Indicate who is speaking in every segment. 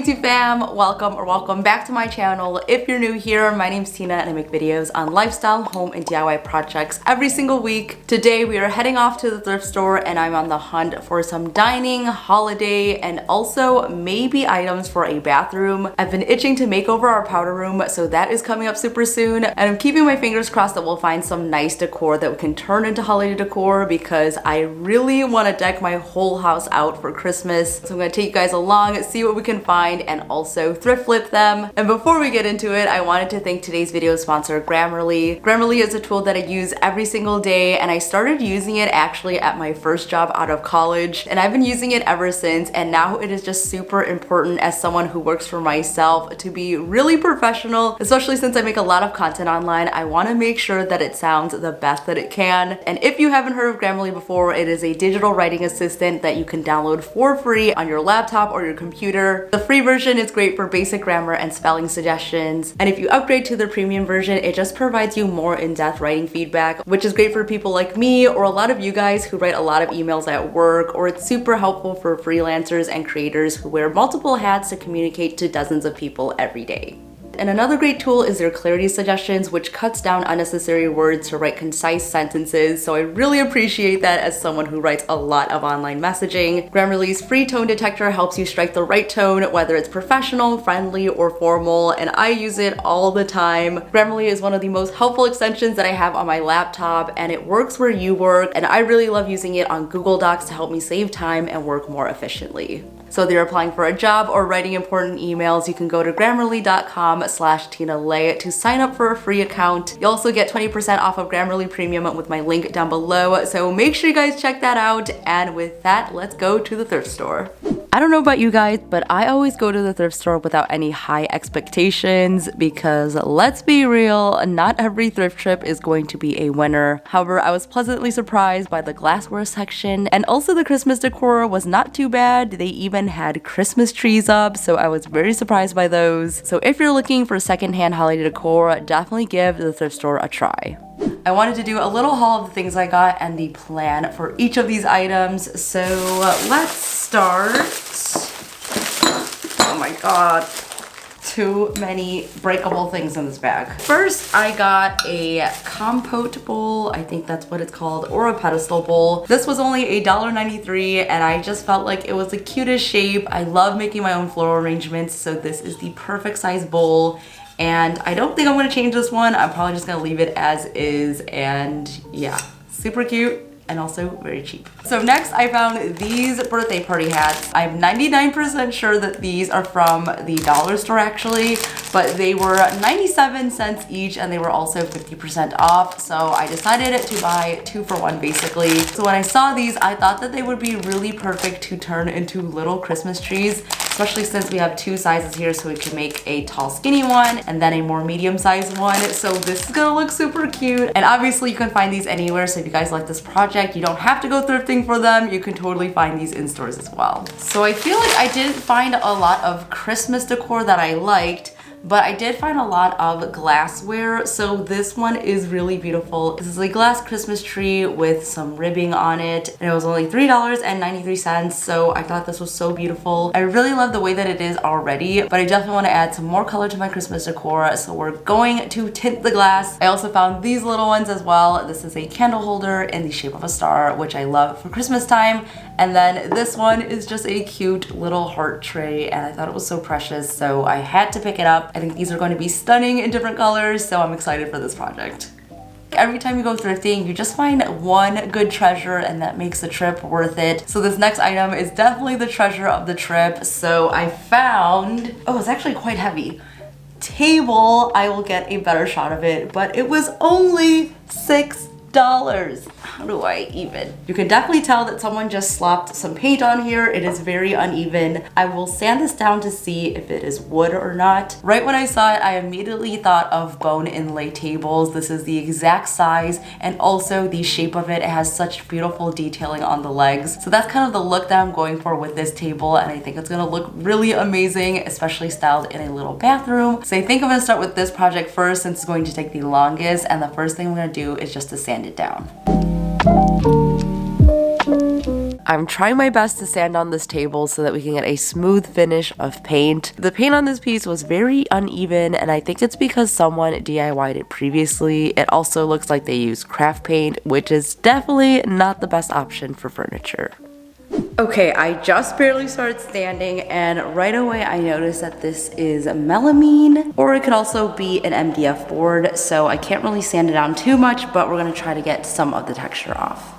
Speaker 1: YouTube fam, welcome back to my channel. If you're new here, my name's Tina and I make videos on lifestyle, home, and DIY projects every single week. Today we are heading off to the thrift store and I'm on the hunt for some dining, holiday, and also maybe items for a bathroom. I've been itching to make over our powder room, so that is coming up super soon. And I'm keeping my fingers crossed that we'll find some nice decor that we can turn into holiday decor because I really want to deck my whole house out for Christmas. So I'm going to take you guys along, see what we can find, and also thrift flip them. And before we get into it, I wanted to thank today's video sponsor, Grammarly. Grammarly is a tool that I use every single day, and I started using it actually at my first job out of college, and I've been using it ever since. And now it is just super important as someone who works for myself to be really professional, especially since I make a lot of content online. I want to make sure that it sounds the best that it can. And if you haven't heard of Grammarly before, it is a digital writing assistant that you can download for free on your laptop or your computer. The free version is great for basic grammar and spelling suggestions, and if you upgrade to the premium version, it just provides you more in-depth writing feedback, which is great for people like me or a lot of you guys who write a lot of emails at work, or it's super helpful for freelancers and creators who wear multiple hats to communicate to dozens of people every day. And another great tool is their clarity suggestions, which cuts down unnecessary words to write concise sentences, so I really appreciate that as someone who writes a lot of online messaging. Grammarly's free tone detector helps you strike the right tone, whether it's professional, friendly, or formal, and I use it all the time. Grammarly is one of the most helpful extensions that I have on my laptop, and it works where you work, and I really love using it on Google Docs to help me save time and work more efficiently. So if you're applying for a job or writing important emails, you can go to grammarly.com/TinaLay to sign up for a free account. You also get 20% off of Grammarly Premium with my link down below, so make sure you guys check that out. And with that, let's go to the thrift store. I don't know about you guys, but I always go to the thrift store without any high expectations because let's be real, not every thrift trip is going to be a winner. However, I was pleasantly surprised by the glassware section, and also the Christmas decor was not too bad. They even had Christmas trees up, so I was very surprised by those. So if you're looking for secondhand holiday decor, definitely give the thrift store a try. I wanted to do a little haul of the things I got and the plan for each of these items. So let's start. Oh my god, too many breakable things in this bag. First, I got a compote bowl, I think that's what it's called, or a pedestal bowl. This was only $1.93 and I just felt like it was the cutest shape. I love making my own floral arrangements, so this is the perfect size bowl. And I don't think I'm gonna change this one. I'm probably just gonna leave it as is, and yeah, super cute. And also very cheap. So next I found these birthday party hats. I'm 99% sure that these are from the dollar store actually, but they were 97 cents each and they were also 50% off. So I decided to buy 2 for 1 basically. So when I saw these, I thought that they would be really perfect to turn into little Christmas trees, especially since we have 2 sizes here, so we can make a tall skinny one and then a more medium sized one. So this is gonna look super cute. And obviously you can find these anywhere, so if you guys like this project, you don't have to go thrifting for them. You can totally find these in stores as well. So I feel like I didn't find a lot of Christmas decor that I liked, but I did find a lot of glassware. So this one is really beautiful. This is a glass Christmas tree with some ribbing on it, and it was only $3.93, so I thought this was so beautiful. I really love the way that it is already, but I definitely want to add some more color to my Christmas decor, so we're going to tint the glass. I also found these little ones as well. This is a candle holder in the shape of a star, which I love for Christmas time. And then this one is just a cute little heart tray, and I thought it was so precious, so I had to pick it up. I think these are going to be stunning in different colors, so I'm excited for this project. Every time you go thrifting, you just find one good treasure and that makes the trip worth it. So this next item is definitely the treasure of the trip. So I found, oh, it's actually quite heavy. Table, I will get a better shot of it, but it was only $6. How do I even? You can definitely tell that someone just slopped some paint on here. It is very uneven. I will sand this down to see if it is wood or not. Right when I saw it, I immediately thought of bone inlay tables. This is the exact size and also the shape of it. It has such beautiful detailing on the legs. So that's kind of the look that I'm going for with this table, and I think it's gonna look really amazing, especially styled in a little bathroom. So I think I'm gonna start with this project first since it's going to take the longest, and the first thing I'm gonna do is just to sand it down. I'm trying my best to sand on this table so that we can get a smooth finish of paint. The paint on this piece was very uneven, and I think it's because someone DIY'd it previously. It also looks like they used craft paint, which is definitely not the best option for furniture. Okay, I just barely started standing, and right away I noticed that this is melamine, or it could also be an MDF board, so I can't really sand it down too much, but we're gonna try to get some of the texture off.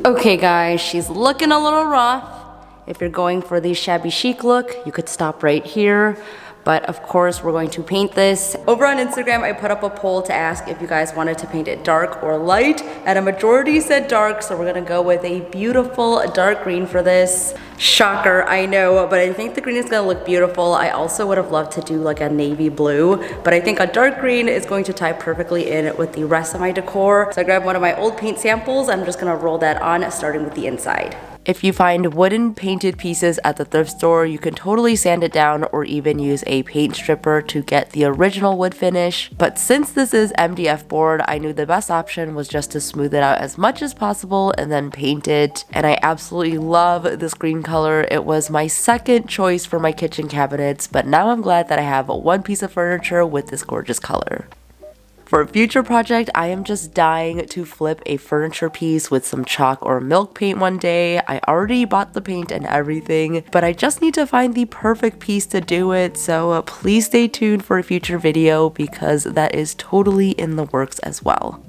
Speaker 1: Okay guys, she's looking a little rough. If you're going for the shabby chic look, you could stop right here. But of course, we're going to paint this. Over on Instagram, I put up a poll to ask if you guys wanted to paint it dark or light, and a majority said dark, so we're gonna go with a beautiful dark green for this. Shocker, I know, but I think the green is gonna look beautiful. I also would have loved to do like a navy blue, but I think a dark green is going to tie perfectly in with the rest of my decor. So I grabbed one of my old paint samples. I'm just gonna roll that on, starting with the inside. If you find wooden painted pieces at the thrift store, you can totally sand it down or even use a paint stripper to get the original wood finish. But since this is MDF board, I knew the best option was just to smooth it out as much as possible and then paint it. And I absolutely love this green color. It was my second choice for my kitchen cabinets, but now I'm glad that I have one piece of furniture with this gorgeous color. For a future project, I am just dying to flip a furniture piece with some chalk or milk paint one day. I already bought the paint and everything, but I just need to find the perfect piece to do it, so please stay tuned for a future video because that is totally in the works as well.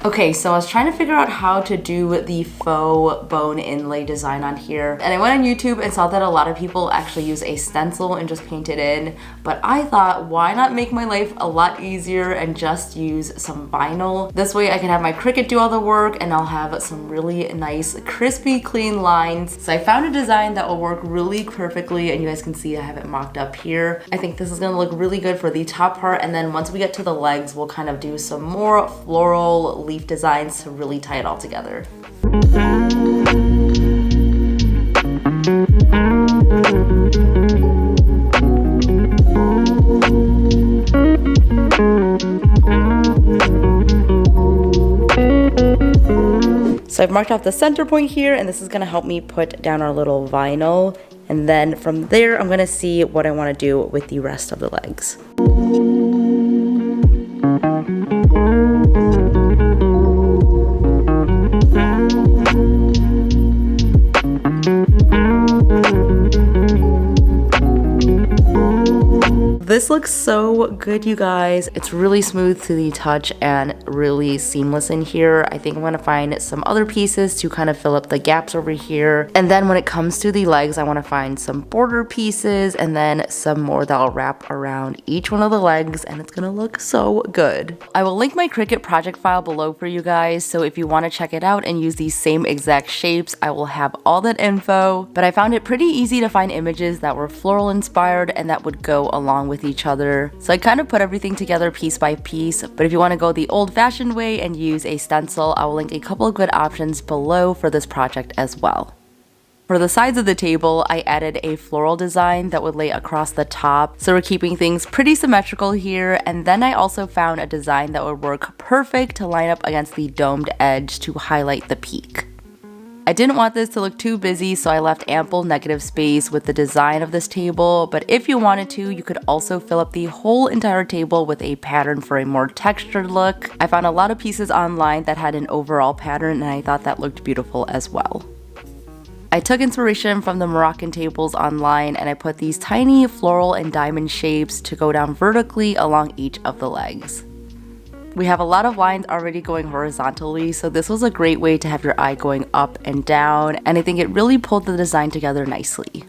Speaker 1: Okay, so I was trying to figure out how to do the faux bone inlay design on here, and I went on YouTube and saw that a lot of people actually use a stencil and just paint it in, but I thought, why not make my life a lot easier and just use some vinyl? This way I can have my Cricut do all the work and I'll have some really nice crispy clean lines. So I found a design that will work really perfectly, and you guys can see I have it mocked up here. I think this is gonna look really good for the top part, and then once we get to the legs, we'll kind of do some more floral leaf designs to really tie it all together. So I've marked off the center point here, and this is gonna help me put down our little vinyl. And then from there, I'm gonna see what I wanna do with the rest of the legs. This looks so good, you guys. It's really smooth to the touch and really seamless in here. I think I'm gonna find some other pieces to kind of fill up the gaps over here. And then when it comes to the legs, I wanna find some border pieces and then some more that I'll wrap around each one of the legs, and it's gonna look so good. I will link my Cricut project file below for you guys, so if you wanna check it out and use these same exact shapes, I will have all that info. But I found it pretty easy to find images that were floral inspired and that would go along with each other. So I kind of put everything together piece by piece, but if you want to go the old-fashioned way and use a stencil, I will link a couple of good options below for this project as well. For the sides of the table, I added a floral design that would lay across the top, so we're keeping things pretty symmetrical here, and then I also found a design that would work perfect to line up against the domed edge to highlight the peak. I didn't want this to look too busy, so I left ample negative space with the design of this table, but if you wanted to, you could also fill up the whole entire table with a pattern for a more textured look. I found a lot of pieces online that had an overall pattern, and I thought that looked beautiful as well. I took inspiration from the Moroccan tables online, and I put these tiny floral and diamond shapes to go down vertically along each of the legs. We have a lot of lines already going horizontally, so this was a great way to have your eye going up and down, and I think it really pulled the design together nicely.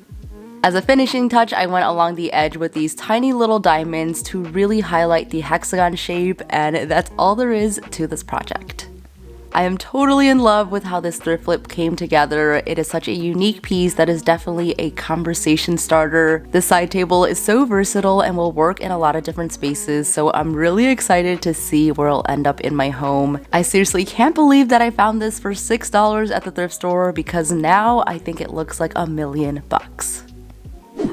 Speaker 1: As a finishing touch, I went along the edge with these tiny little diamonds to really highlight the hexagon shape, and that's all there is to this project. I am totally in love with how this thrift flip came together. It is such a unique piece that is definitely a conversation starter. This side table is so versatile and will work in a lot of different spaces, so I'm really excited to see where it'll end up in my home. I seriously can't believe that I found this for $6 at the thrift store, because now I think it looks like $1,000,000.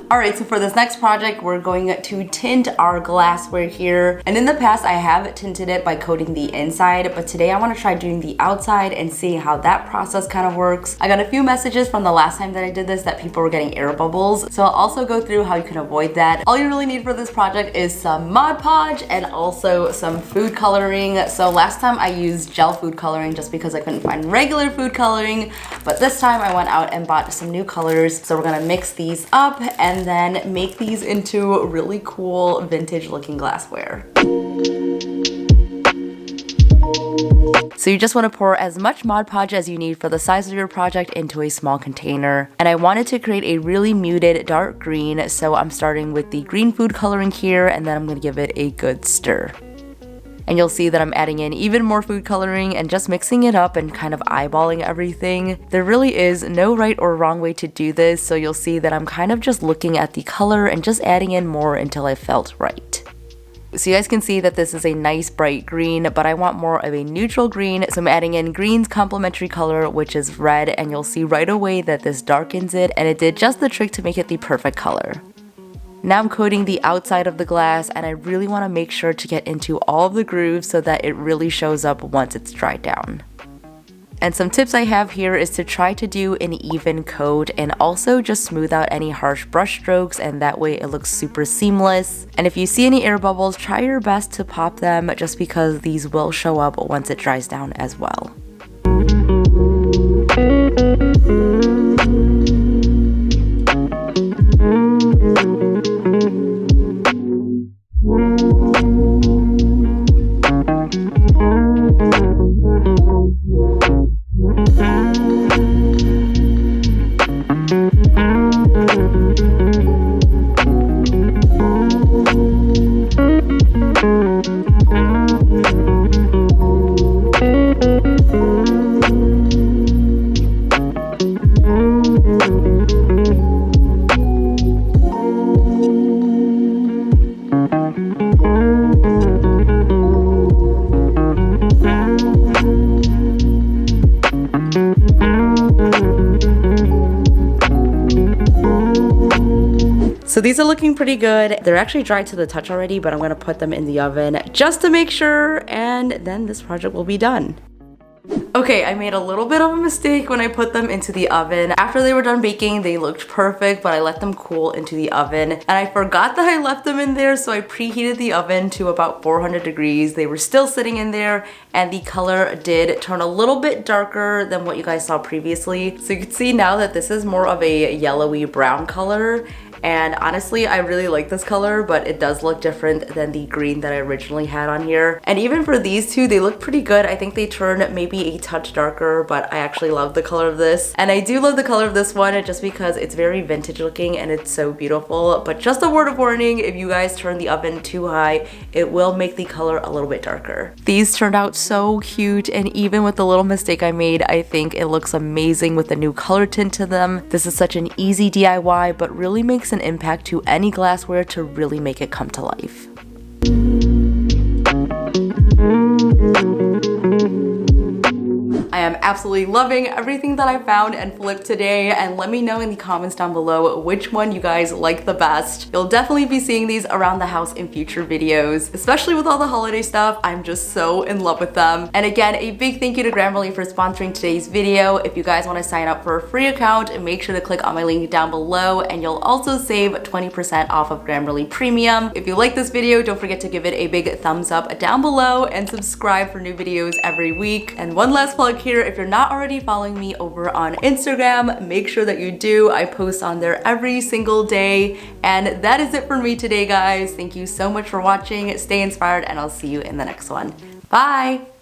Speaker 1: Alright, so for this next project, we're going to tint our glassware here. And in the past, I have tinted it by coating the inside, but today I want to try doing the outside and seeing how that process kind of works. I got a few messages from the last time that I did this that people were getting air bubbles, so I'll also go through how you can avoid that. All you really need for this project is some Mod Podge and also some food coloring. So last time I used gel food coloring just because I couldn't find regular food coloring, but this time I went out and bought some new colors. So we're gonna mix these up and then make these into really cool vintage looking glassware. So you just want to pour as much Mod Podge as you need for the size of your project into a small container. And I wanted to create a really muted dark green, so I'm starting with the green food coloring here, and then I'm going to give it a good stir. And you'll see that I'm adding in even more food coloring and just mixing it up and kind of eyeballing everything. There really is no right or wrong way to do this, so you'll see that I'm kind of just looking at the color and just adding in more until I felt right. So you guys can see that this is a nice bright green, but I want more of a neutral green, so I'm adding in green's complementary color, which is red, and you'll see right away that this darkens it, and it did just the trick to make it the perfect color. Now I'm coating the outside of the glass, and I really want to make sure to get into all of the grooves so that it really shows up once it's dried down. And some tips I have here is to try to do an even coat and also just smooth out any harsh brush strokes, and that way it looks super seamless. And if you see any air bubbles, try your best to pop them just because these will show up once it dries down as well. So these are looking pretty good. They're actually dried to the touch already, but I'm gonna put them in the oven just to make sure, and then this project will be done. Okay, I made a little bit of a mistake when I put them into the oven. After they were done baking, they looked perfect, but I let them cool into the oven. And I forgot that I left them in there, so I preheated the oven to about 400 degrees. They were still sitting in there, and the color did turn a little bit darker than what you guys saw previously. So you can see now that this is more of a yellowy brown color. And honestly, I really like this color, but it does look different than the green that I originally had on here. And even for these two, they look pretty good. I think they turned maybe a touch darker, but I actually love the color of this. And I do love the color of this one just because it's very vintage looking and it's so beautiful. But just a word of warning, if you guys turn the oven too high, it will make the color a little bit darker. These turned out so cute, and even with the little mistake I made, I think it looks amazing with the new color tint to them. This is such an easy DIY, but really makes an impact to any glassware to really make it come to life. I am absolutely loving everything that I found and flipped today, and let me know in the comments down below which one you guys like the best. You'll definitely be seeing these around the house in future videos, especially with all the holiday stuff. I'm just so in love with them. And again, a big thank you to Grammarly for sponsoring today's video. If you guys want to sign up for a free account, make sure to click on my link down below, and you'll also save 20% off of Grammarly Premium. If you like this video, don't forget to give it a big thumbs up down below and subscribe for new videos every week. And one last plug here, if you're not already following me over on Instagram, make sure that you do. I post on there every single day. And that is it for me today, guys. Thank you so much for watching. Stay inspired, and I'll see you in the next one. Bye!